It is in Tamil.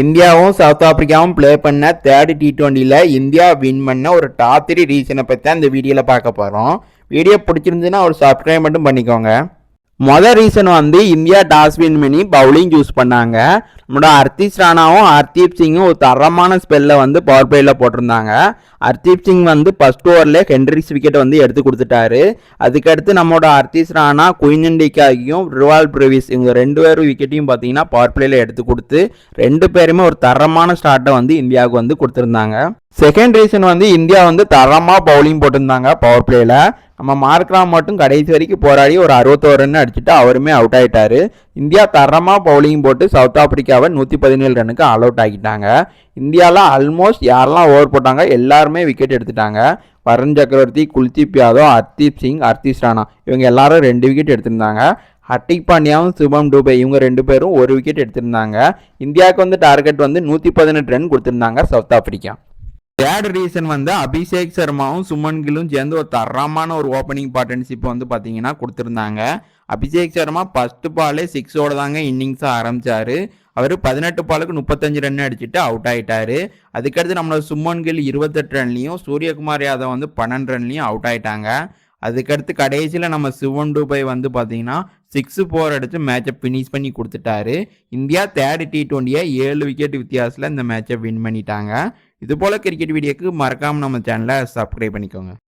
இந்தியாவும் சவுத் ஆப்பிரிக்காவும் ப்ளே பண்ண தேர்ட் T20ல இந்தியா வின் பண்ண ஒரு டாப் 3 ரீசனை பற்றி தான் இந்த வீடியோவில் பார்க்க போகிறோம். வீடியோ பிடிச்சிருந்துன்னா ஒரு சப்ஸ்கிரைப் மட்டும் பண்ணிக்கோங்க. மொதல் ரீசன் வந்து இந்தியா டாஸ் வின் பண்ணி பவுலிங் சூஸ் பண்ணாங்க. நம்மளோட ஹர்தீப் ராணாவும் ஹர்தீப் சிங்கும் ஒரு தரமான ஸ்பெல்லை வந்து பவர் பிளேயில் போட்டிருந்தாங்க. ஹர்தீப் சிங் வந்து ஃபர்ஸ்ட் ஓவரில் ஹென்ரிக்ஸ் விக்கெட் வந்து எடுத்து கொடுத்துட்டாரு. அதுக்கடுத்து நம்மளோட ஹர்தீப் ராணா குயினன் டிகாகியும் ரிவால் பிரவிஸ் இவங்க 2 பேரும் விக்கெட்டையும் பார்த்தீங்கன்னா பவர் பிளேயில் எடுத்து கொடுத்து 2 பேருமே ஒரு தரமான ஸ்டார்ட்டை வந்து இந்தியாவுக்கு வந்து கொடுத்துருந்தாங்க. செகண்ட் ரீசன் வந்து இந்தியா வந்து தரமாக பவுலிங் போட்டிருந்தாங்க பவர் பிளேயில். நம்ம மார்க்ராம் மட்டும் கடைசி வரைக்கும் போராடி ஒரு 61 ரன் அடிச்சுட்டு அவருமே அவுட் ஆகிட்டாரு. இந்தியா தரமாக பவுலிங் போட்டு சவுத் ஆப்பிரிக்காவை 117 ரன்னுக்கு ஆல் அவுட் ஆகிட்டாங்க. இந்தியாவில் ஆல்மோஸ்ட் யாரெல்லாம் ஓவர் போட்டாங்க எல்லாருமே விக்கெட் எடுத்துட்டாங்க. வருண் சக்கரவர்த்தி, குல்தீப் யாதவ், ஹர்தீப் சிங், ஹர்தீப் ராணா இவங்க எல்லாரும் 2 விக்கெட் எடுத்திருந்தாங்க. ஹர்திக் பாண்டியாவும் சுபம் டூபே இவங்க 2 பேரும் 1 விக்கெட் எடுத்திருந்தாங்க. இந்தியாவுக்கு வந்து டார்கெட் வந்து 118 ரன் கொடுத்திருந்தாங்க சவுத் ஆப்பிரிக்கா. தேர்ட் ரீசன் வந்து அபிஷேக் சர்மாவும் சுமன் கில்லும் சேர்ந்து ஒரு தரமான ஒரு ஓப்பனிங் பார்ட்னர்ஷிப் வந்து பார்த்தீங்கன்னா கொடுத்துருந்தாங்க. அபிஷேக் சர்மா ஃபர்ஸ்ட் பாலே 6ஓட தாங்க இன்னிங்ஸை ஆரம்பித்தார். அவர் 18 பாலுக்கு 35 ரன் அடிச்சுட்டு அவுட் ஆகிட்டார். அதுக்கடுத்து நம்மளோட சுமன் கில் 28 ரன்லையும் சூரியகுமார் யாதவ் வந்து 12 ரன்லையும் அவுட் ஆகிட்டாங்க. அதுக்கடுத்து கடைசியில் நம்ம சிவன் டூபை வந்து பார்த்தீங்கன்னா 6-4 அடித்து மேட்சை ஃபினிஷ் பண்ணி கொடுத்துட்டாரு. இந்தியா தேர்ட் T20யை 7 விக்கெட் வித்தியாசத்தில் இந்த மேட்சை வின் பண்ணிட்டாங்க. இது போல் கிரிக்கெட் வீடியோக்கு மறக்காமல் நம்ம சேனலை சப்ஸ்கிரைப் பண்ணிக்கோங்க.